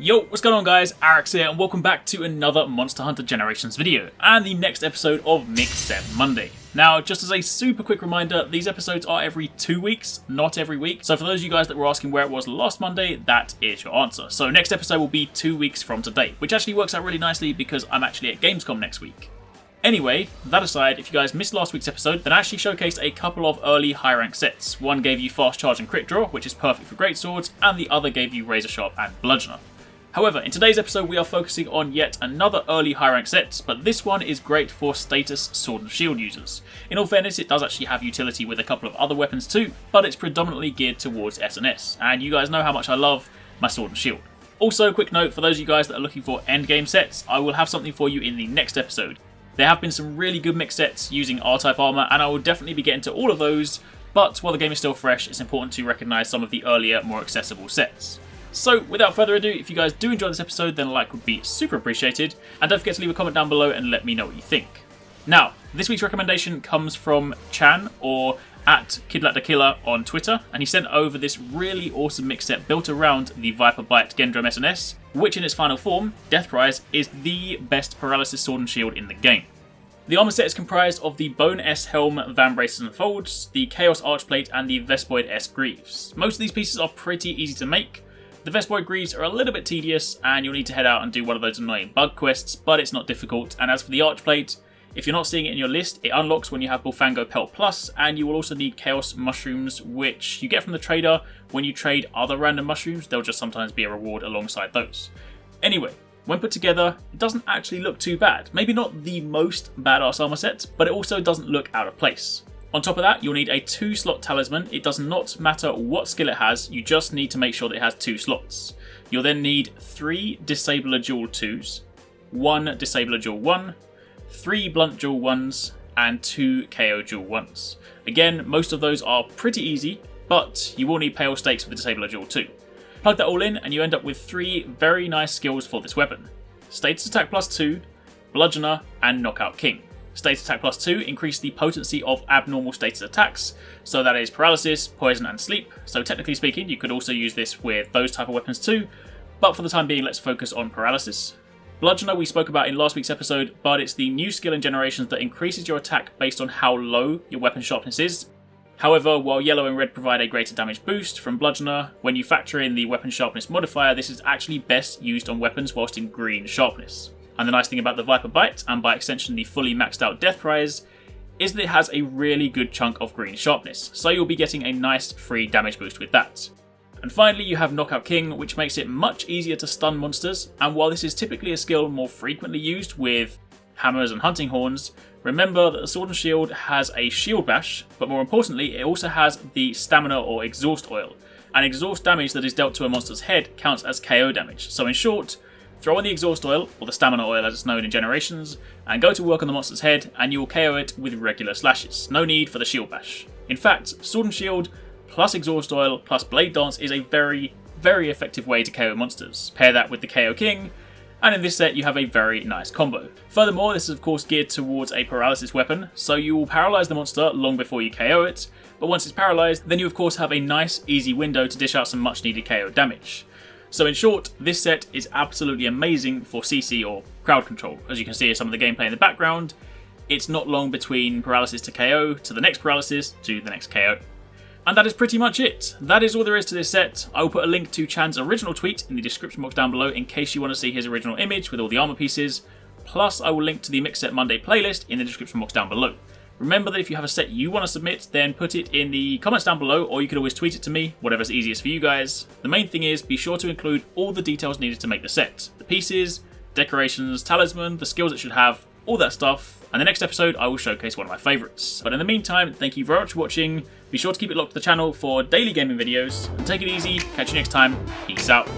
Yo, what's going on guys, Arekkz here and welcome back to another Monster Hunter Generations video and the next episode of Mix Set Monday. Now, just as a super quick reminder, these episodes are every 2 weeks, not every week. So for those of you guys that were asking where it was last Monday, that is your answer. So next episode will be 2 weeks from today, which actually works out really nicely because I'm actually at Gamescom next week. Anyway, that aside, if you guys missed last week's episode, then I actually showcased a couple of early high rank sets. One gave you Fast Charge and Crit Draw, which is perfect for greatswords, and the other gave you Razor Sharp and Bludgeoner. However, in today's episode we are focusing on yet another early high rank set, but this one is great for status sword and shield users. In all fairness, it does actually have utility with a couple of other weapons too, but it's predominantly geared towards S&S, and you guys know how much I love my sword and shield. Also, quick note for those of you guys that are looking for endgame sets, I will have something for you in the next episode. There have been some really good mix sets using R-type armor, and I will definitely be getting to all of those, but while the game is still fresh, it's important to recognise some of the earlier, more accessible sets. So, without further ado, if you guys do enjoy this episode, then a like would be super appreciated, and don't forget to leave a comment down below and let me know what you think. Now, this week's recommendation comes from Chan, or at KidLatTheKiller on Twitter, and he sent over this really awesome mix set built around the Viperbite Gendrum S&S, which in its final form, Deathrise, is the best Paralysis sword and shield in the game. The armor set is comprised of the Bone S Helm, Van Braces and Folds, the Chaos Archplate, and the Vespoid S Greaves. Most of these pieces are pretty easy to make. The Vespoid Greaves are a little bit tedious, and you'll need to head out and do one of those annoying bug quests, but it's not difficult. And as for the Archplate, if you're not seeing it in your list, it unlocks when you have Bullfango Pelt Plus, and you will also need Chaos Mushrooms, which you get from the trader when you trade other random mushrooms. There'll just sometimes be a reward alongside those. Anyway, when put together, it doesn't actually look too bad. Maybe not the most badass armor set, but it also doesn't look out of place. On top of that, you'll need a 2-slot talisman. It does not matter what skill it has, you just need to make sure that it has 2 slots. You'll then need 3 Disabler Dual 2s, 1 Disabler Dual 1, 3 Blunt Dual 1s, and 2 KO Dual 1s. Again, most of those are pretty easy, but you will need Pale Stakes for the Disabler Dual 2. Plug that all in and you end up with 3 very nice skills for this weapon. Status Attack plus 2, Bludgeoner, and Knockout King. Status Attack plus 2 increase the potency of abnormal status attacks, so that is Paralysis, Poison, and Sleep. So technically speaking, you could also use this with those type of weapons too, but for the time being, let's focus on Paralysis. Bludgeoner we spoke about in last week's episode, but it's the new skill in Generations that increases your attack based on how low your weapon sharpness is. However, while yellow and red provide a greater damage boost from Bludgeoner, when you factor in the weapon sharpness modifier, this is actually best used on weapons whilst in green sharpness. And the nice thing about the Viperbite, and by extension the fully maxed out Deathrise, is that it has a really good chunk of green sharpness, so you'll be getting a nice free damage boost with that. And finally you have Knockout King, which makes it much easier to stun monsters, and while this is typically a skill more frequently used with hammers and hunting horns, remember that the Sword and Shield has a shield bash, but more importantly it also has the stamina or exhaust oil, and exhaust damage that is dealt to a monster's head counts as KO damage. So in short, throw in the exhaust oil, or the stamina oil as it's known in Generations, and go to work on the monster's head and you will KO it with regular slashes. No need for the shield bash. In fact, Sword and Shield plus exhaust oil plus Blade Dance is a very, very effective way to KO monsters. Pair that with the KO King, and in this set you have a very nice combo. Furthermore, this is of course geared towards a paralysis weapon, so you will paralyze the monster long before you KO it, but once it's paralyzed, then you of course have a nice easy window to dish out some much needed KO damage. So in short, this set is absolutely amazing for CC or crowd control. As you can see in some of the gameplay in the background, it's not long between paralysis to KO, to the next paralysis, to the next KO. And that is pretty much it. That is all there is to this set. I will put a link to Chan's original tweet in the description box down below in case you want to see his original image with all the armor pieces. Plus I will link to the Mix Set Monday playlist in the description box down below. Remember that if you have a set you want to submit, then put it in the comments down below, or you could always tweet it to me, whatever's easiest for you guys. The main thing is, be sure to include all the details needed to make the set. The pieces, decorations, talisman, the skills it should have, all that stuff. And the next episode, I will showcase one of my favourites. But in the meantime, thank you very much for watching. Be sure to keep it locked to the channel for daily gaming videos. And take it easy, catch you next time, peace out.